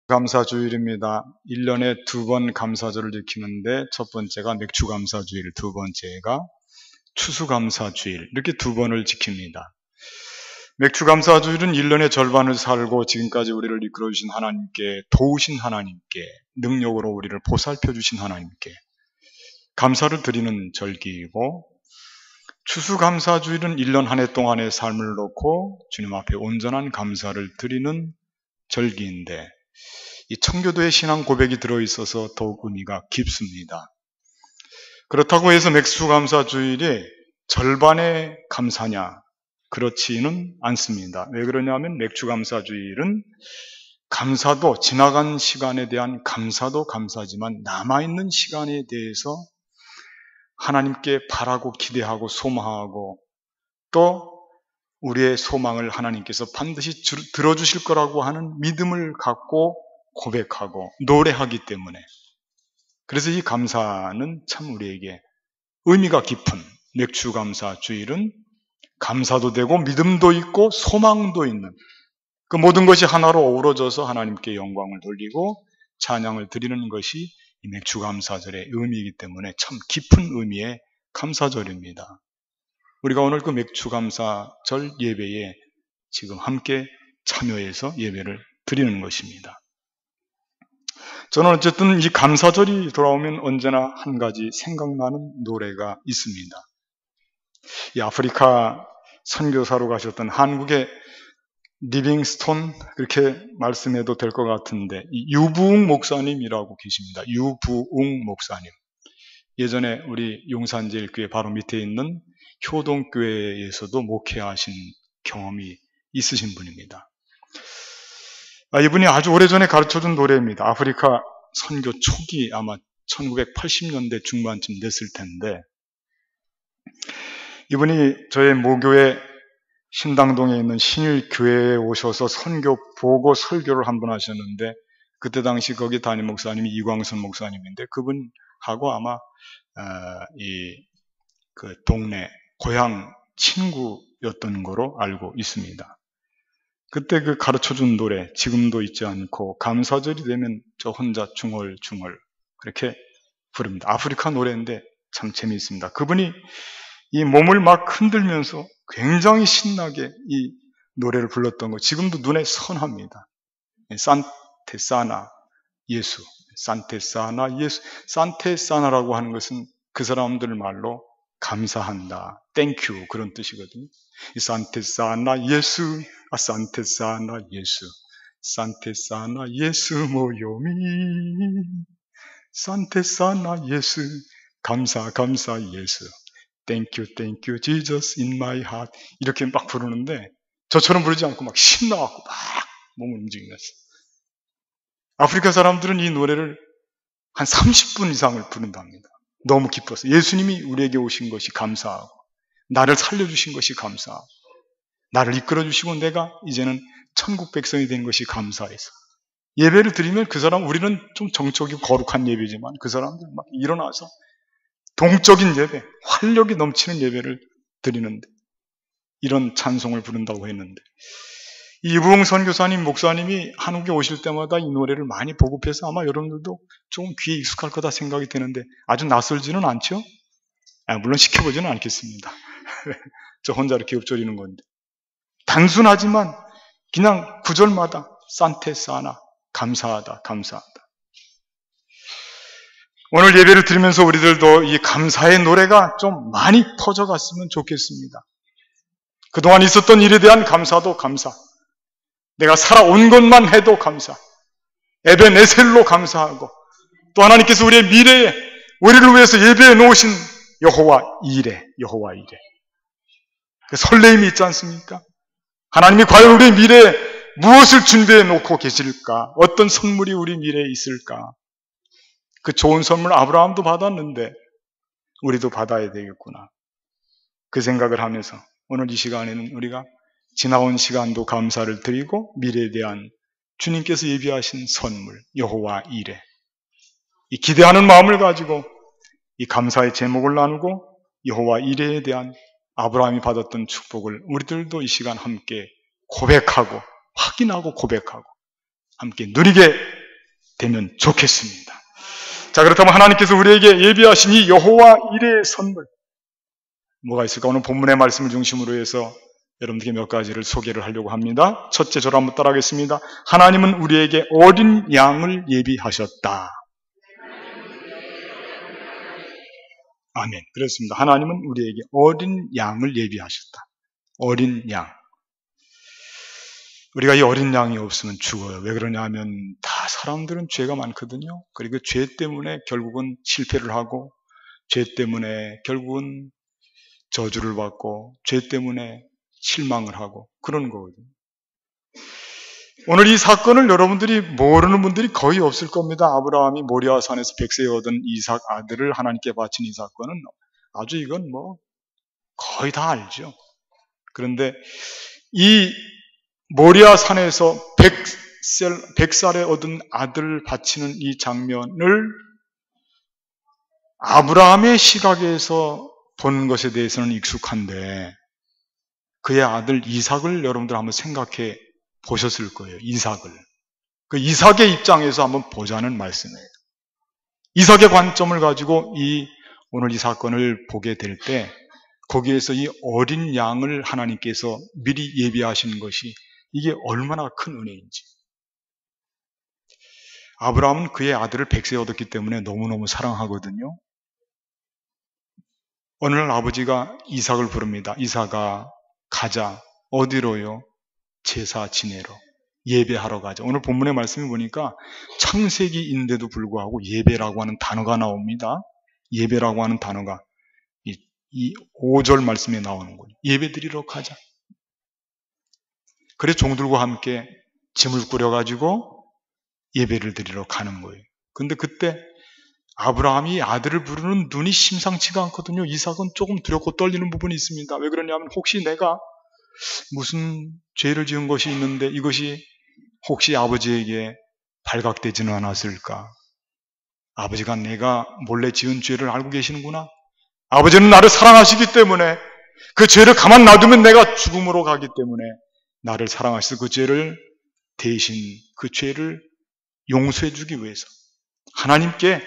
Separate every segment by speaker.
Speaker 1: 감사주일입니다. 1년에 2번 감사절을 지키는데 첫 번째가 맥주감사주일, 두 번째가 추수감사주일, 이렇게 2번을 지킵니다. 맥주감사주일은 1년의 절반을 살고 지금까지 우리를 이끌어주신 하나님께, 도우신 하나님께, 능력으로 우리를 보살펴주신 하나님께 감사를 드리는 절기이고, 추수감사주일은 1년 한 해 동안의 삶을 놓고 주님 앞에 온전한 감사를 드리는 절기인데, 이 청교도의 신앙 고백이 들어있어서 더욱 의미가 깊습니다. 그렇다고 해서 맥주감사주일이 절반의 감사냐? 그렇지는 않습니다. 왜 그러냐면 맥주감사주일은 감사도, 지나간 시간에 대한 감사도 감사지만 남아있는 시간에 대해서 하나님께 바라고 기대하고 소망하고, 또 우리의 소망을 하나님께서 반드시 들어주실 거라고 하는 믿음을 갖고 고백하고 노래하기 때문에, 그래서 이 감사는 참 우리에게 의미가 깊은, 맥주감사주일은 감사도 되고 믿음도 있고 소망도 있는 그 모든 것이 하나로 어우러져서 하나님께 영광을 돌리고 찬양을 드리는 것이 이 맥주감사절의 의미이기 때문에 참 깊은 의미의 감사절입니다. 우리가 오늘 그 맥주감사절 예배에 지금 함께 참여해서 예배를 드리는 것입니다. 저는 어쨌든 이 감사절이 돌아오면 언제나 한 가지 생각나는 노래가 있습니다. 이 아프리카 선교사로 가셨던 한국의 리빙스톤, 그렇게 말씀해도 될 것 같은데, 유부웅 목사님이라고 계십니다. 유부웅 목사님. 예전에 우리 용산제일교회 바로 밑에 있는 효동교회에서도 목회하신 경험이 있으신 분입니다. 이분이 아주 오래전에 가르쳐준 노래입니다. 아프리카 선교 초기, 아마 1980년대 중반쯤 됐을 텐데, 이분이 저의 모교회 신당동에 있는 신일교회에 오셔서 선교 보고 설교를 한 번 하셨는데, 그때 당시 거기 담임 목사님이 이광선 목사님인데, 그분하고 아마 그 동네 고향 친구였던 거로 알고 있습니다. 그때 그 가르쳐준 노래 지금도 잊지 않고 감사절이 되면 저 혼자 중얼중얼 그렇게 부릅니다. 아프리카 노래인데 참 재미있습니다. 그분이 이 몸을 막 흔들면서 굉장히 신나게 이 노래를 불렀던 거 지금도 눈에 선합니다. 산테사나 예수, 산테사나 예수. 산테사나라고 하는 것은 그 사람들 말로 감사한다, 땡큐, 그런 뜻이거든요. 이 산테사나 예수, 산테사나 예수, 산테사나 예수 모요미, 산테사나 예수, 감사 감사 예수, 땡큐 땡큐 지저스 인 마이 핫, 이렇게 막 부르는데 저처럼 부르지 않고 막 신나갖고 막 몸을 움직이면서. 아프리카 사람들은 이 노래를 한 30분 이상을 부른답니다. 너무 기뻐서. 예수님이 우리에게 오신 것이 감사하고, 나를 살려주신 것이 감사하고, 나를 이끌어주시고 내가 이제는 천국 백성이 된 것이 감사해서 예배를 드리면 그 사람, 우리는 좀 정적이고 거룩한 예배지만 그 사람들 막 일어나서 동적인 예배, 활력이 넘치는 예배를 드리는데, 이런 찬송을 부른다고 했는데, 이부흥 선교사님, 목사님이 한국에 오실 때마다 이 노래를 많이 보급해서 아마 여러분들도 조금 귀에 익숙할 거다 생각이 되는데 아주 낯설지는 않죠? 물론 시켜보지는 않겠습니다. 저 혼자 이렇게 읊조리는 건데. 단순하지만 그냥 구절마다 산테사나, 감사하다, 감사하다. 오늘 예배를 드리면서 우리들도 이 감사의 노래가 좀 많이 퍼져갔으면 좋겠습니다. 그동안 있었던 일에 대한 감사도 감사, 내가 살아온 것만 해도 감사, 에벤에셀로 감사하고, 또 하나님께서 우리의 미래에 우리를 위해서 예배해 놓으신 여호와 이레, 여호와 이레, 그 설레임이 있지 않습니까? 하나님이 과연 우리의 미래에 무엇을 준비해 놓고 계실까? 어떤 선물이 우리 미래에 있을까? 그 좋은 선물 아브라함도 받았는데 우리도 받아야 되겠구나, 그 생각을 하면서 오늘 이 시간에는 우리가 지나온 시간도 감사를 드리고 미래에 대한 주님께서 예비하신 선물 여호와 이레, 이 기대하는 마음을 가지고 이 감사의 제목을 나누고 여호와 이레에 대한 아브라함이 받았던 축복을 우리들도 이 시간 함께 고백하고, 확인하고 고백하고 함께 누리게 되면 좋겠습니다. 자, 그렇다면 하나님께서 우리에게 예비하신 이 여호와 이레의 선물 뭐가 있을까? 오늘 본문의 말씀을 중심으로 해서 여러분들께 몇 가지를 소개를 하려고 합니다. 첫째, 저를 한번 따라하겠습니다. 하나님은 우리에게 어린 양을 예비하셨다. 아멘. 그렇습니다. 하나님은 우리에게 어린 양을 예비하셨다. 어린 양. 우리가 이 어린 양이 없으면 죽어요. 왜 그러냐 하면 다 사람들은 죄가 많거든요. 그리고 죄 때문에 결국은 실패를 하고, 죄 때문에 결국은 저주를 받고, 죄 때문에 실망을 하고 그러는 거거든요. 오늘 이 사건을 여러분들이 모르는 분들이 거의 없을 겁니다. 아브라함이 모리아 산에서 백세에 얻은 이삭 아들을 하나님께 바친 이 사건은 아주 이건 거의 다 알죠. 그런데 이 모리아 산에서 100살에 얻은 아들을 바치는 이 장면을 아브라함의 시각에서 보는 것에 대해서는 익숙한데 그의 아들 이삭을 여러분들 한번 생각해 보셨을 거예요. 이삭을. 그 이삭의 입장에서 한번 보자는 말씀이에요. 이삭의 관점을 가지고 오늘 이 사건을 보게 될 때 거기에서 이 어린 양을 하나님께서 미리 예비하시는 것이 이게 얼마나 큰 은혜인지. 아브라함은 그의 아들을 백세에 얻었기 때문에 너무너무 사랑하거든요. 어느 날 아버지가 이삭을 부릅니다. 이삭아, 가자. 어디로요? 제사 지내러. 예배하러 가자. 오늘 본문의 말씀을 보니까 창세기인데도 불구하고 예배라고 하는 단어가 나옵니다. 예배라고 하는 단어가 이 5절 말씀에 나오는 거예요. 예배 드리러 가자. 그래서 종들과 함께 짐을 꾸려가지고 예배를 드리러 가는 거예요. 근데 그때 아브라함이 아들을 부르는 눈이 심상치가 않거든요. 이삭은 조금 두렵고 떨리는 부분이 있습니다. 왜 그러냐면 혹시 내가 무슨 죄를 지은 것이 있는데 이것이 혹시 아버지에게 발각되지는 않았을까? 아버지가 내가 몰래 지은 죄를 알고 계시는구나. 아버지는 나를 사랑하시기 때문에 그 죄를 가만 놔두면 내가 죽음으로 가기 때문에 나를 사랑하셔서 그 죄를 대신 그 죄를 용서해 주기 위해서 하나님께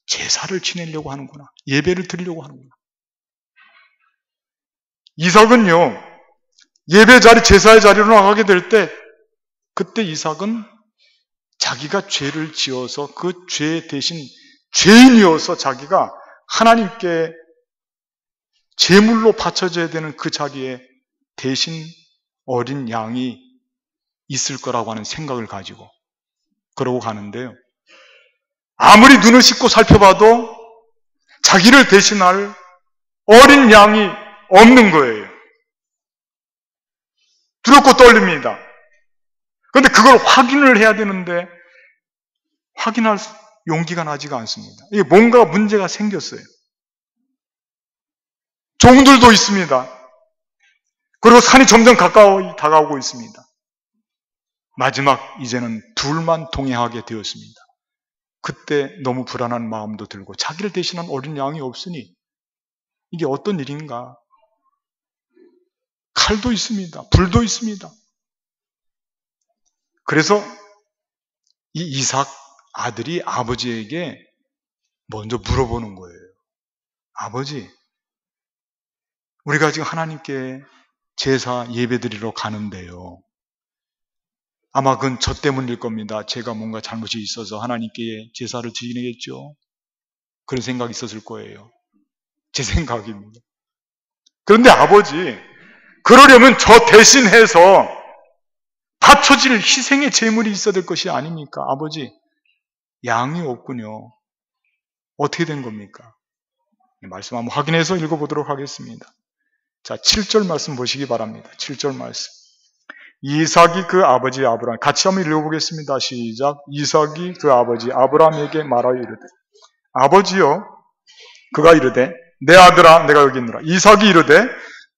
Speaker 1: 제사를 지내려고 하는구나. 예배를 드리려고 하는구나. 이삭은요, 예배 자리, 제사의 자리로 나가게 될 때, 그때 이삭은 자기가 죄를 지어서 그 죄 대신 죄인이어서 자기가 하나님께 제물로 바쳐져야 되는 그 자리에 대신 어린 양이 있을 거라고 하는 생각을 가지고 그러고 가는데요. 아무리 눈을 씻고 살펴봐도 자기를 대신할 어린 양이 없는 거예요. 두렵고 떨립니다. 그런데 그걸 확인을 해야 되는데 확인할 용기가 나지가 않습니다. 이게 뭔가 문제가 생겼어요. 종들도 있습니다. 그리고 산이 점점 가까이 다가오고 있습니다. 마지막 이제는 둘만 동행하게 되었습니다. 그때 너무 불안한 마음도 들고 자기를 대신한 어린 양이 없으니 이게 어떤 일인가? 칼도 있습니다. 불도 있습니다. 그래서 이 이삭 아들이 아버지에게 먼저 물어보는 거예요. 아버지, 우리가 지금 하나님께 제사 예배드리러 가는데요. 아마 그건 저 때문일 겁니다. 제가 뭔가 잘못이 있어서 하나님께 제사를 지내겠죠. 그런 생각이 있었을 거예요. 제 생각입니다. 그런데 아버지, 그러려면 저 대신해서 바쳐질 희생의 제물이 있어야 될 것이 아닙니까? 아버지, 양이 없군요. 어떻게 된 겁니까? 말씀 한번 확인해서 읽어보도록 하겠습니다. 자, 7절 말씀 보시기 바랍니다. 7절 말씀. 이삭이 그 아버지 아브라함, 같이 한번 읽어보겠습니다. 시작. 이삭이 그 아버지 아브라함에게 말하여 이르되, 아버지여, 그가 이르되, 내 아들아, 내가 여기 있노라. 이삭이 이르되,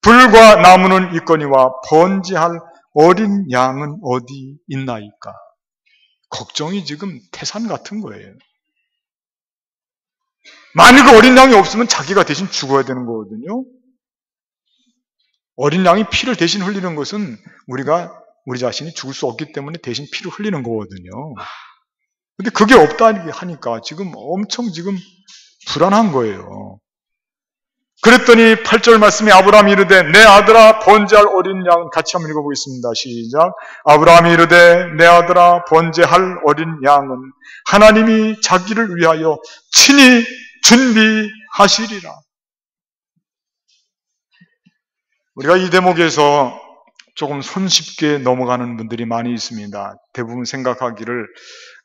Speaker 1: 불과 나무는 있거니와 번제할 어린 양은 어디 있나이까? 걱정이 지금 태산 같은 거예요. 만일 그 어린 양이 없으면 자기가 대신 죽어야 되는 거거든요. 어린 양이 피를 대신 흘리는 것은 우리 자신이 죽을 수 없기 때문에 대신 피를 흘리는 거거든요. 근데 그게 없다 하니까 지금 엄청 지금 불안한 거예요. 그랬더니 8절 말씀에 아브라함이 이르되 내 아들아 번제할 어린 양, 같이 한번 읽어보겠습니다. 시작. 아브라함이 이르되 내 아들아 번제할 어린 양은 하나님이 자기를 위하여 친히 준비하시리라. 우리가 이 대목에서 조금 손쉽게 넘어가는 분들이 많이 있습니다. 대부분 생각하기를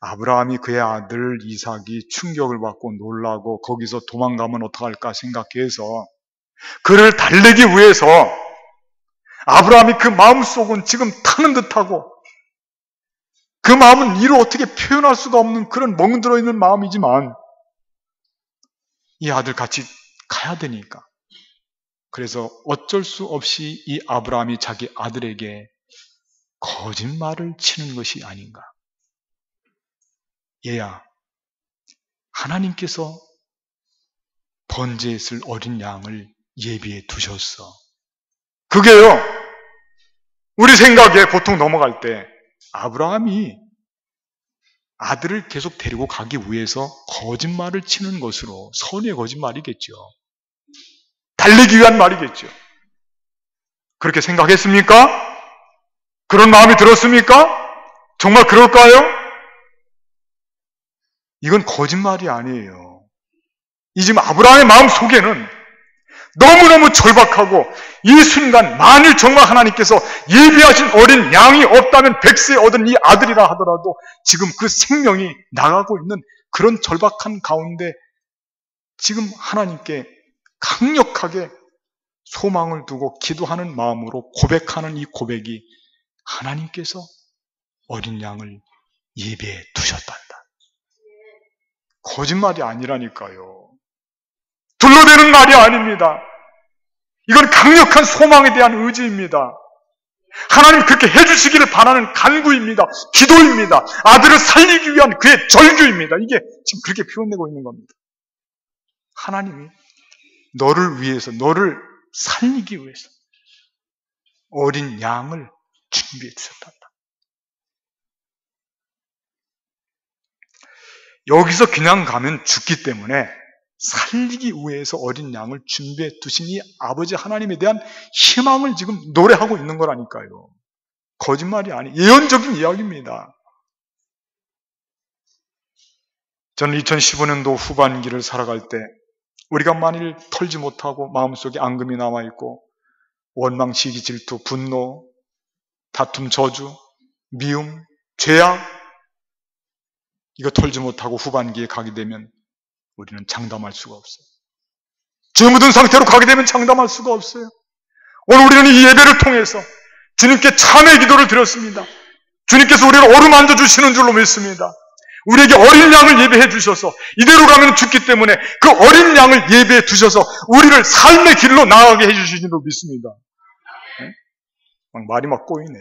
Speaker 1: 아브라함이 그의 아들 이삭이 충격을 받고 놀라고 거기서 도망가면 어떡할까 생각해서 그를 달래기 위해서 아브라함이 그 마음속은 지금 타는 듯하고 그 마음은 이루 어떻게 표현할 수가 없는 그런 멍들어 있는 마음이지만 이 아들 같이 가야 되니까 그래서 어쩔 수 없이 이 아브라함이 자기 아들에게 거짓말을 치는 것이 아닌가. 얘야, 하나님께서 번제했을 어린 양을 예비해 두셨어. 그게요, 우리 생각에 보통 넘어갈 때 아브라함이 아들을 계속 데리고 가기 위해서 거짓말을 치는 것으로 선의 거짓말이겠죠. 달리기 위한 말이겠죠. 그렇게 생각했습니까? 그런 마음이 들었습니까? 정말 그럴까요? 이건 거짓말이 아니에요. 이 지금 아브라함의 마음 속에는 너무너무 절박하고 이 순간 만일 정말 하나님께서 예비하신 어린 양이 없다면 100세 얻은 이 아들이라 하더라도 지금 그 생명이 나가고 있는 그런 절박한 가운데 지금 하나님께 강력하게 소망을 두고 기도하는 마음으로 고백하는 이 고백이 하나님께서 어린 양을 예배해 두셨단다. 거짓말이 아니라니까요. 둘러대는 말이 아닙니다. 이건 강력한 소망에 대한 의지입니다. 하나님 그렇게 해주시기를 바라는 간구입니다. 기도입니다. 아들을 살리기 위한 그의 절규입니다. 이게 지금 그렇게 표현되고 있는 겁니다. 하나님이 너를 위해서, 너를 살리기 위해서 어린 양을 준비해 주셨단다. 여기서 그냥 가면 죽기 때문에 살리기 위해서 어린 양을 준비해 두신 이 아버지 하나님에 대한 희망을 지금 노래하고 있는 거라니까요. 거짓말이 아니, 예언적인 이야기입니다. 저는 2015년도 후반기를 살아갈 때 우리가 만일 털지 못하고 마음속에 앙금이 남아있고 원망, 시기, 질투, 분노, 다툼, 저주, 미움, 죄악 이거 털지 못하고 후반기에 가게 되면 우리는 장담할 수가 없어요. 죄 묻은 상태로 가게 되면 장담할 수가 없어요. 오늘 우리는 이 예배를 통해서 주님께 참회 기도를 드렸습니다. 주님께서 우리를 어루만져 주시는 줄로 믿습니다. 우리에게 어린 양을 예배해 주셔서 이대로 가면 죽기 때문에 그 어린 양을 예배해 두셔서 우리를 삶의 길로 나아가게 해주시는 줄로 믿습니다. 네? 말이 막 꼬이네.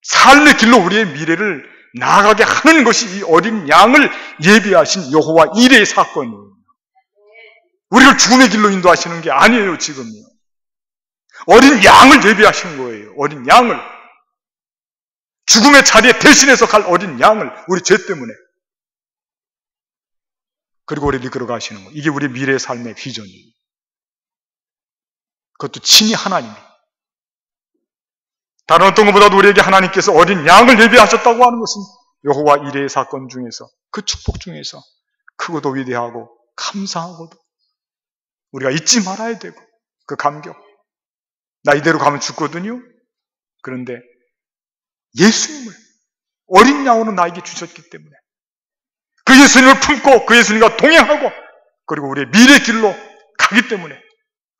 Speaker 1: 삶의 길로 우리의 미래를 나아가게 하는 것이 이 어린 양을 예비하신 여호와 일의 사건이에요. 우리를 죽음의 길로 인도하시는 게 아니에요, 지금요. 어린 양을 예비하신 거예요. 어린 양을. 죽음의 자리에 대신해서 갈 어린 양을, 우리 죄 때문에. 그리고 우리를 이끌어 가시는 거. 이게 우리 미래의 삶의 비전이에요. 그것도 친히 하나님이. 다른 어떤 것보다도 우리에게 하나님께서 어린 양을 예비하셨다고 하는 것은 여호와 이레의 사건 중에서, 그 축복 중에서 크고도 위대하고 감사하고도 우리가 잊지 말아야 되고, 그 감격. 나 이대로 가면 죽거든요. 그런데 예수님을 어린 양으로 나에게 주셨기 때문에 그 예수님을 품고 그 예수님과 동행하고 그리고 우리의 미래 길로 가기 때문에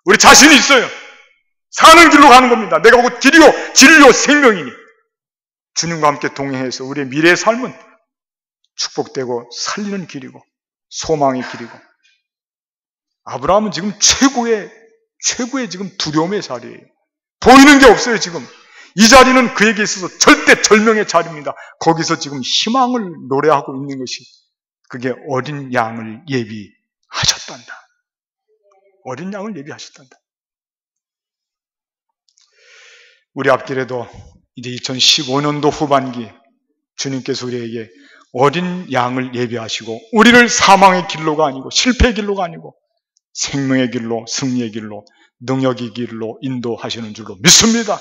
Speaker 1: 우리 자신이 있어요. 사는 길로 가는 겁니다. 내가 곧 길이요 진리요 생명이니 주님과 함께 동행해서 우리의 미래의 삶은 축복되고 살리는 길이고 소망의 길이고, 아브라함은 지금 최고의 지금 두려움의 자리예요. 보이는 게 없어요. 지금 이 자리는 그에게 있어서 절대 절명의 자리입니다. 거기서 지금 희망을 노래하고 있는 것이 그게 어린 양을 예비하셨단다. 어린 양을 예비하셨단다. 우리 앞길에도 이제 2015년도 후반기 주님께서 우리에게 어린 양을 예비하시고 우리를 사망의 길로가 아니고 실패의 길로가 아니고 생명의 길로, 승리의 길로, 능력의 길로 인도하시는 줄로 믿습니다.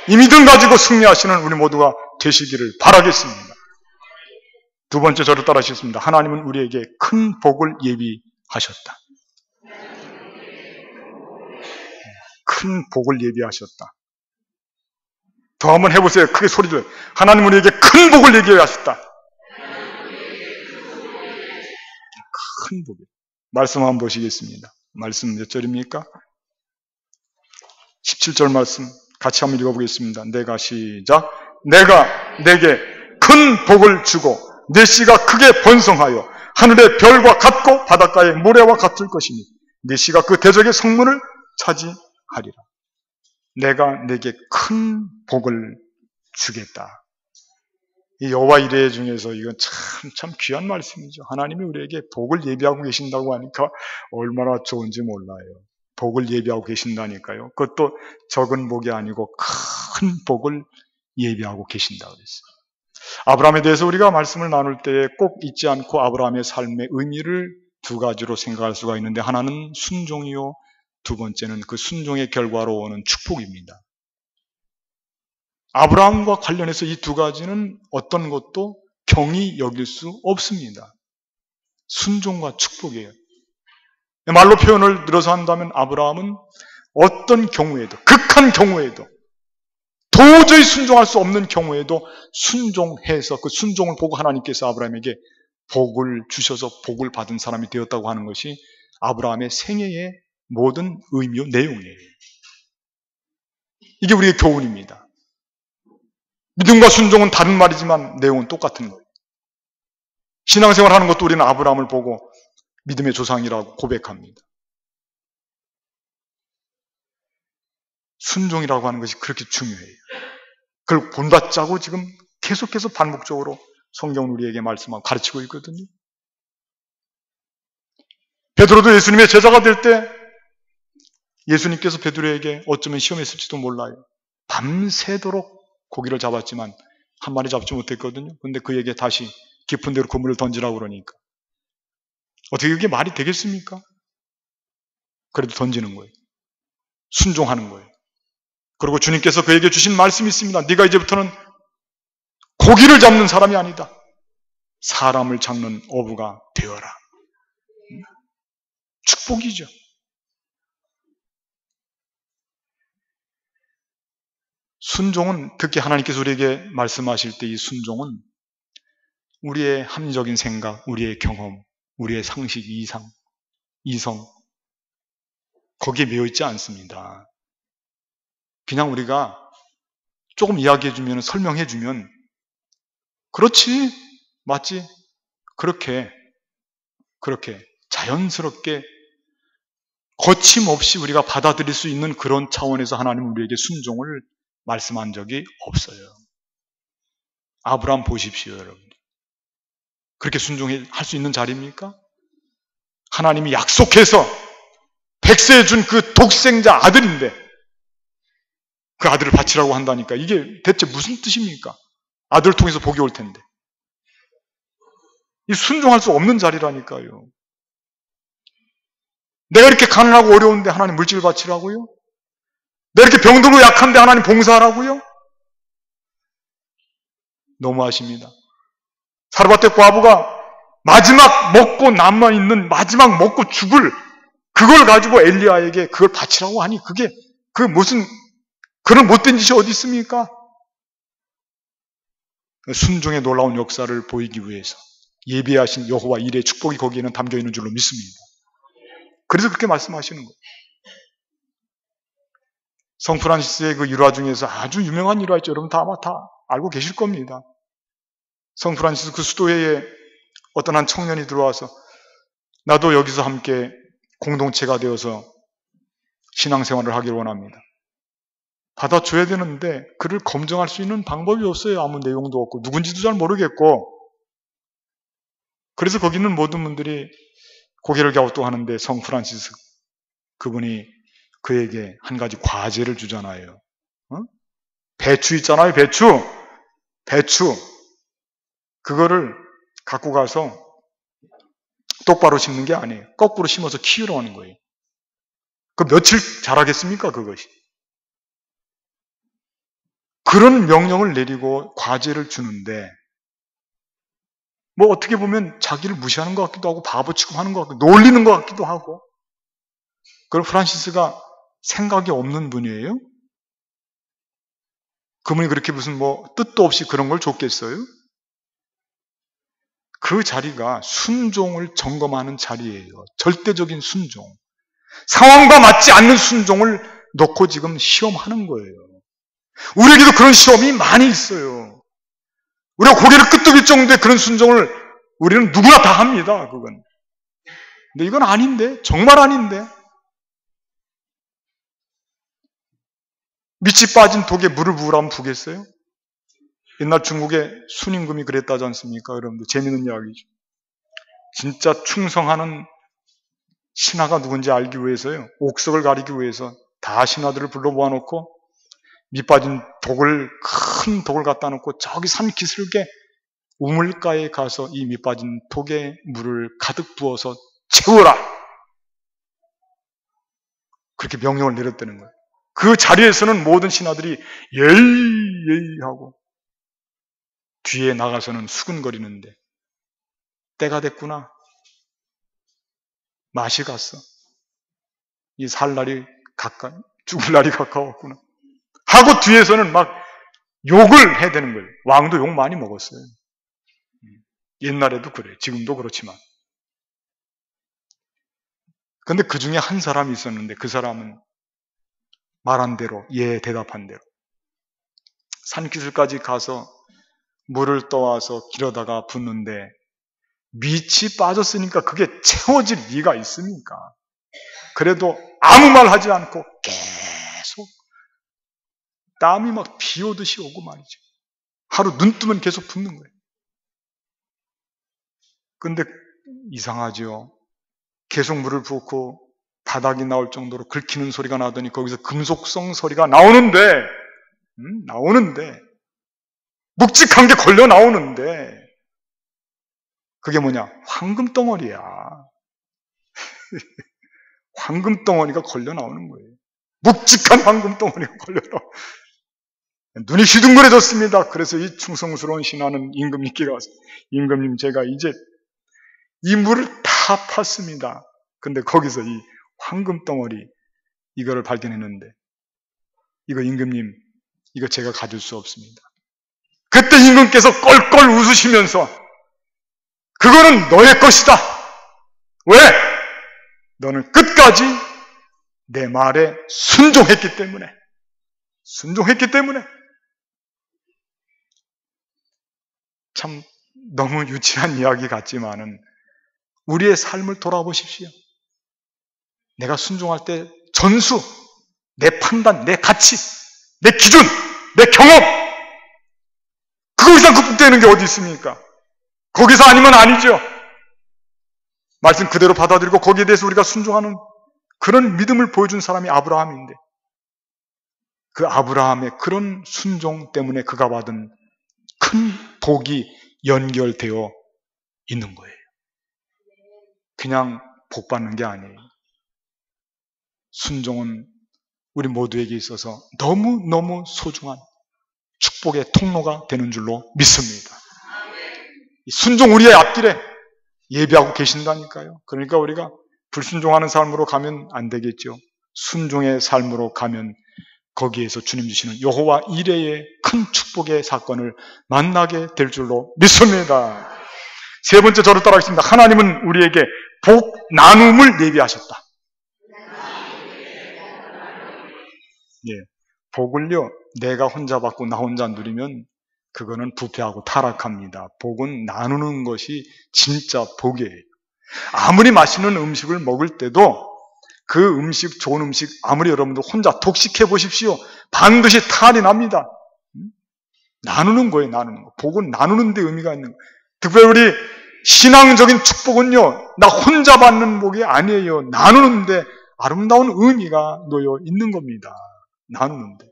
Speaker 1: 이 믿음 가지고 승리하시는 우리 모두가 되시기를 바라겠습니다. 두 번째 저를 따라하셨습니다. 하나님은 우리에게 큰 복을 예비하셨다. 큰 복을 예비하셨다. 더 한번 해보세요. 크게 소리를. 하나님 우리에게 큰 복을 예비하셨다. 큰 복이요. 말씀 한번 보시겠습니다. 말씀 몇 절입니까? 17절 말씀 같이 한번 읽어보겠습니다. 내가 시작. 내가 내게 큰 복을 주고 내 씨가 크게 번성하여 하늘의 별과 같고 바닷가의 모래와 같을 것이니 네 씨가 그 대적의 성문을 차지하리라. 내가 내게 큰 복을 주겠다. 이 여호와 이레 중에서 이건 참 귀한 말씀이죠. 하나님이 우리에게 복을 예비하고 계신다고 하니까 얼마나 좋은지 몰라요. 복을 예비하고 계신다니까요. 그것도 적은 복이 아니고 큰 복을 예비하고 계신다고 그랬어요. 아브라함에 대해서 우리가 말씀을 나눌 때에 꼭 잊지 않고 아브라함의 삶의 의미를 두 가지로 생각할 수가 있는데 하나는 순종이요, 두 번째는 그 순종의 결과로 오는 축복입니다. 아브라함과 관련해서 이 두 가지는 어떤 것도 경히 여길 수 없습니다. 순종과 축복이에요. 말로 표현을 들어서 한다면 아브라함은 어떤 경우에도, 극한 경우에도, 도저히 순종할 수 없는 경우에도 순종해서 그 순종을 보고 하나님께서 아브라함에게 복을 주셔서 복을 받은 사람이 되었다고 하는 것이 아브라함의 생애의 모든 의미요, 내용이에요. 이게 우리의 교훈입니다. 믿음과 순종은 다른 말이지만 내용은 똑같은 거예요. 신앙생활 하는 것도 우리는 아브라함을 보고 믿음의 조상이라고 고백합니다. 순종이라고 하는 것이 그렇게 중요해요. 그걸 본받자고 지금 계속해서 반복적으로 성경은 우리에게 말씀하고 가르치고 있거든요. 베드로도 예수님의 제자가 될 때 예수님께서 베드로에게 어쩌면 시험했을지도 몰라요. 밤새도록 고기를 잡았지만 한 마리 잡지 못했거든요. 그런데 그에게 다시 깊은 데로 그물을 던지라고 그러니까 어떻게 그게 말이 되겠습니까? 그래도 던지는 거예요. 순종하는 거예요. 그리고 주님께서 그에게 주신 말씀이 있습니다. 네가 이제부터는 고기를 잡는 사람이 아니다. 사람을 잡는 어부가 되어라. 축복이죠. 순종은 특히 하나님께서 우리에게 말씀하실 때 이 순종은 우리의 합리적인 생각, 우리의 경험, 우리의 상식, 이성 거기에 매여 있지 않습니다. 그냥 우리가 조금 이야기해주면, 설명해주면 그렇지, 맞지? 그렇게 자연스럽게 거침없이 우리가 받아들일 수 있는 그런 차원에서 하나님은 우리에게 순종을 말씀한 적이 없어요. 아브라함 보십시오, 여러분. 그렇게 순종할 수 있는 자리입니까? 하나님이 약속해서 백세에 준 그 독생자 아들인데 그 아들을 바치라고 한다니까 이게 대체 무슨 뜻입니까? 아들을 통해서 복이 올 텐데. 이 순종할 수 없는 자리라니까요. 내가 이렇게 가난하고 어려운데 하나님 물질을 바치라고요? 내가 이렇게 병들고 약한데 하나님 봉사하라고요? 너무하십니다. 사르밧의 과부가 마지막 먹고 남아있는 마지막 먹고 죽을 그걸 가지고 엘리야에게 그걸 바치라고 하니 그게 무슨 그런 못된 짓이 어디 있습니까? 순종의 놀라운 역사를 보이기 위해서 예비하신 여호와 일의 축복이 거기에는 담겨 있는 줄로 믿습니다. 그래서 그렇게 말씀하시는 거예요. 성 프란시스의 그 일화 중에서 아주 유명한 일화였죠. 여러분 아마 다 알고 계실 겁니다. 성 프란시스 그 수도회에 어떤 한 청년이 들어와서 나도 여기서 함께 공동체가 되어서 신앙생활을 하기를 원합니다. 받아줘야 되는데 그를 검증할 수 있는 방법이 없어요. 아무 내용도 없고 누군지도 잘 모르겠고 그래서 거기 있는 모든 분들이 고개를 갸우뚱하는데 성 프란시스 그분이 그에게 한 가지 과제를 주잖아요. 배추 있잖아요. 배추. 그거를 갖고 가서 똑바로 심는 게 아니에요. 거꾸로 심어서 키우러 하는 거예요. 그 며칠 자라겠습니까, 그것이? 그런 명령을 내리고 과제를 주는데, 뭐 어떻게 보면 자기를 무시하는 것 같기도 하고, 바보 취급하는 것 같기도 하고, 놀리는 것 같기도 하고, 그럼 프란시스가 생각이 없는 분이에요? 그분이 그렇게 무슨 뭐 뜻도 없이 그런 걸 줬겠어요? 그 자리가 순종을 점검하는 자리예요. 절대적인 순종. 상황과 맞지 않는 순종을 놓고 지금 시험하는 거예요. 우리에게도 그런 시험이 많이 있어요. 우리가 고개를 끄덕일 정도의 그런 순종을 우리는 누구나 다 합니다. 그건. 근데 이건 아닌데, 정말 아닌데. 밑이 빠진 독에 물을 부으라면 부겠어요? 옛날 중국의 순임금이 그랬다지 않습니까? 여러분들 재미있는 이야기죠. 진짜 충성하는 신하가 누군지 알기 위해서요. 옥석을 가리기 위해서 다 신하들을 불러 모아놓고 밑 빠진 큰 독을 갖다 놓고 저기 산기슭에 우물가에 가서 이 밑 빠진 독에 물을 가득 부어서 채우라. 그렇게 명령을 내렸다는 거예요. 그 자리에서는 모든 신하들이 예이 하고 뒤에 나가서는 수근거리는데 때가 됐구나. 맛이 갔어. 이 살 날이 죽을 날이 가까웠구나. 하고 뒤에서는 막 욕을 해야 되는 거예요. 왕도 욕 많이 먹었어요. 옛날에도 그래요. 지금도 그렇지만. 근데 그 중에 한 사람이 있었는데 그 사람은 말한 대로, 예 대답한 대로 산기슭까지 가서 물을 떠와서 길어다가 붓는데 밑이 빠졌으니까 그게 채워질 리가 있습니까? 그래도 아무 말 하지 않고 계속 땀이 막 비 오듯이 오고 말이죠. 하루 눈 뜨면 계속 붓는 거예요. 근데 이상하죠. 계속 물을 붓고 바닥이 나올 정도로 긁히는 소리가 나더니 거기서 금속성 소리가 나오는데 묵직한 게 걸려 나오는데 그게 뭐냐? 황금덩어리야. 황금덩어리가 걸려 나오는 거예요. 묵직한 황금덩어리가 걸려 나오는 눈이 휘둥그레졌습니다. 그래서 이 충성스러운 신하는 임금님께 가서 임금님 제가 이제 이 물을 다 팠습니다. 근데 거기서 이 황금덩어리 이거를 발견했는데 이거 임금님 이거 제가 가질 수 없습니다. 그때 임금께서 껄껄 웃으시면서 그거는 너의 것이다. 왜? 너는 끝까지 내 말에 순종했기 때문에. 참 너무 유치한 이야기 같지만은 우리의 삶을 돌아보십시오. 내가 순종할 때 전수, 내 판단, 내 가치, 내 기준, 내 경험 그거 이상 극복되는 게 어디 있습니까? 거기서 아니면 아니죠. 말씀 그대로 받아들이고 거기에 대해서 우리가 순종하는 그런 믿음을 보여준 사람이 아브라함인데 그 아브라함의 그런 순종 때문에 그가 받은 큰 복이 연결되어 있는 거예요. 그냥 복 받는 게 아니에요. 순종은 우리 모두에게 있어서 너무너무 소중한 축복의 통로가 되는 줄로 믿습니다. 순종 우리의 앞길에 예비하고 계신다니까요. 그러니까 우리가 불순종하는 삶으로 가면 안 되겠죠. 순종의 삶으로 가면 거기에서 주님 주시는 여호와 이레의 큰 축복의 사건을 만나게 될 줄로 믿습니다. 세 번째 저를 따라하겠습니다. 하나님은 우리에게 복 나눔을 예비하셨다. 예, 복을요 내가 혼자 받고 나 혼자 누리면 그거는 부패하고 타락합니다. 복은 나누는 것이 진짜 복이에요. 아무리 맛있는 음식을 먹을 때도 그 음식, 좋은 음식 아무리 여러분들 혼자 독식해 보십시오. 반드시 탈이 납니다. 나누는 거예요. 나누는 거. 복은 나누는 데 의미가 있는 거예요. 특별히 우리 신앙적인 축복은요 나 혼자 받는 복이 아니에요. 나누는데 아름다운 의미가 놓여 있는 겁니다. 나누는데.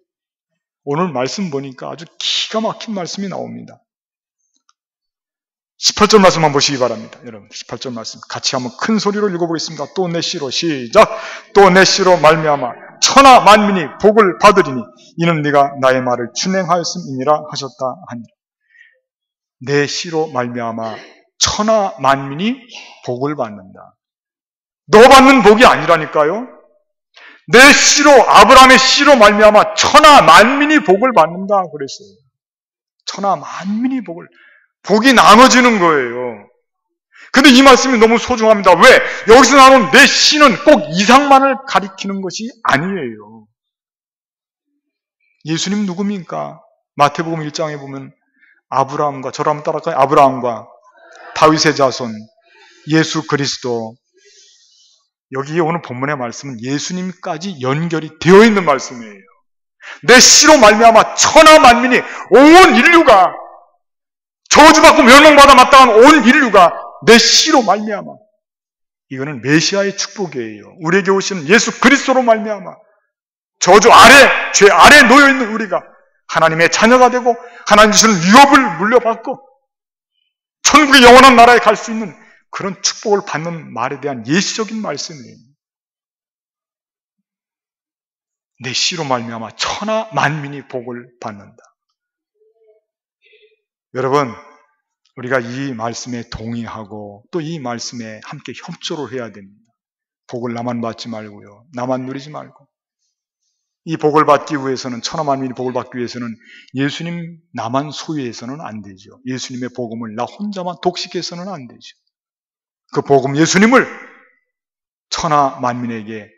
Speaker 1: 오늘 말씀 보니까 아주 기가 막힌 말씀이 나옵니다. 18절 말씀 한번 보시기 바랍니다. 여러분 18절 말씀 같이 한번 큰 소리로 읽어보겠습니다. 또 내 씨로 시작. 또 내 씨로 말미암아 천하 만민이 복을 받으리니 이는 네가 나의 말을 준행하였음이니라 하셨다 하니라. 내 씨로 말미암아 천하 만민이 복을 받는다. 너 받는 복이 아니라니까요. 내 씨로 아브라함의 씨로 말미암아 천하 만민이 복을 받는다 그랬어요. 천하 만민이 복이 나눠지는 거예요. 근데 이 말씀이 너무 소중합니다. 왜? 여기서 나오는 내 씨는 꼭 이상만을 가리키는 것이 아니에요. 예수님 누굽니까? 마태복음 1장에 보면 아브라함과 저를 한번 따라갈까요? 아브라함과 다윗의 자손 예수 그리스도, 여기에 오늘 본문의 말씀은 예수님까지 연결이 되어 있는 말씀이에요. 내 씨로 말미암아 천하 만민이 온 인류가 저주받고 멸망받아 마땅한 온 인류가 내 씨로 말미암아, 이거는 메시아의 축복이에요. 우리에게 오시는 예수 그리스도로 말미암아 저주 아래, 죄 아래 놓여있는 우리가 하나님의 자녀가 되고 하나님 주시는 유업을 물려받고 천국의 영원한 나라에 갈 수 있는 그런 축복을 받는 말에 대한 예시적인 말씀이에요. 내 씨로 말미암아 천하 만민이 복을 받는다. 여러분, 우리가 이 말씀에 동의하고 또 이 말씀에 함께 협조를 해야 됩니다. 복을 나만 받지 말고요. 나만 누리지 말고. 이 복을 받기 위해서는, 천하 만민이 복을 받기 위해서는 예수님 나만 소유해서는 안 되죠. 예수님의 복음을 나 혼자만 독식해서는 안 되죠. 그 복음 예수님을 천하 만민에게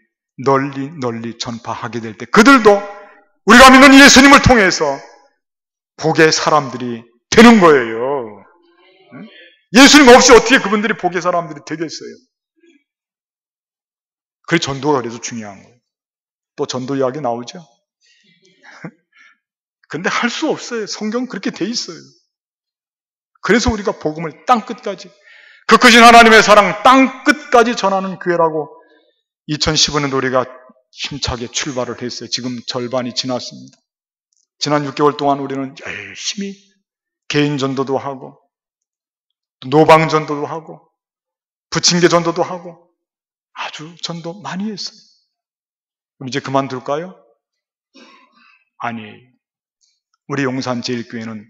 Speaker 1: 널리 전파하게 될 때 그들도 우리가 믿는 예수님을 통해서 복의 사람들이 되는 거예요. 예수님 없이 어떻게 그분들이 복의 사람들이 되겠어요? 그래서 전도가 그래서 중요한 거예요. 또 전도 이야기 나오죠? 근데 할 수 없어요. 성경 그렇게 돼 있어요. 그래서 우리가 복음을 땅끝까지, 그 크신 하나님의 사랑 땅끝까지 전하는 교회라고 2015년도 우리가 힘차게 출발을 했어요. 지금 절반이 지났습니다. 지난 6개월 동안 우리는 열심히 개인 전도도 하고 노방 전도도 하고 부침개 전도도 하고 아주 전도 많이 했어요. 그럼 이제 그만둘까요? 아니, 우리 용산제일교회는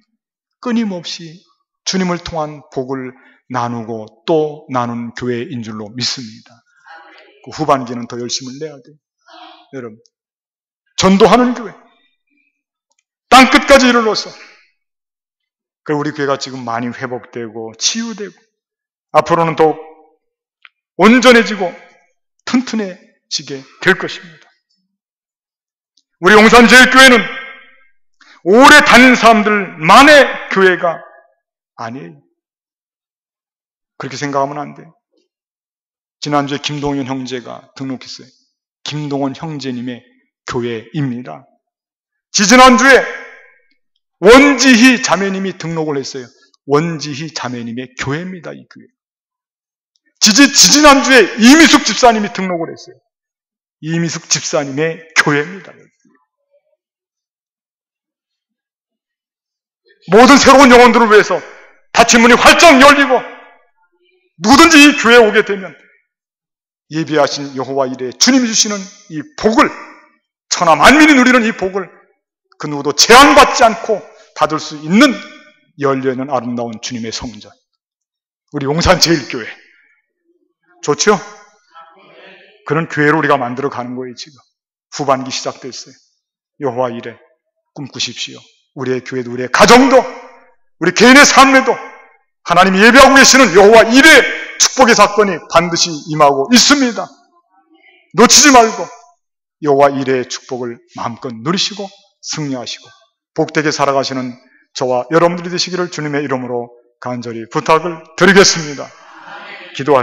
Speaker 1: 끊임없이 주님을 통한 복을 나누고 또 나눈 교회인 줄로 믿습니다. 그 후반기는 더 열심을 내야 돼요. 여러분, 전도하는 교회, 땅끝까지 이르러서, 그 우리 교회가 지금 많이 회복되고 치유되고 앞으로는 더욱 온전해지고 튼튼해지게 될 것입니다. 우리 용산제일교회는 오래 다닌 사람들만의 교회가 아니에요. 그렇게 생각하면 안 돼요. 지난주에 김동현 형제가 등록했어요. 김동원 형제님의 교회입니다. 지지난주에 원지희 자매님이 등록을 했어요. 원지희 자매님의 교회입니다. 이 교회. 지지난주에 이미숙 집사님이 등록을 했어요. 이미숙 집사님의 교회입니다. 모든 새로운 영혼들을 위해서 닫힌 문이 활짝 열리고 누구든지 이 교회에 오게 되면 예비하신 여호와 이레 주님이 주시는 이 복을, 천하 만민이 누리는 이 복을 그 누구도 제한받지 않고 받을 수 있는 열려있는 아름다운 주님의 성전, 우리 용산제일교회 좋죠? 그런 교회로 우리가 만들어 가는 거예요. 지금 후반기 시작됐어요. 여호와 이레 꿈꾸십시오. 우리의 교회도 우리의 가정도 우리 개인의 삶에도 하나님이 예비하고 계시는 여호와 이레 축복의 사건이 반드시 임하고 있습니다. 놓치지 말고 여호와 이레의 축복을 마음껏 누리시고 승리하시고 복되게 살아가시는 저와 여러분들이 되시기를 주님의 이름으로 간절히 부탁을 드리겠습니다. 기도하시죠.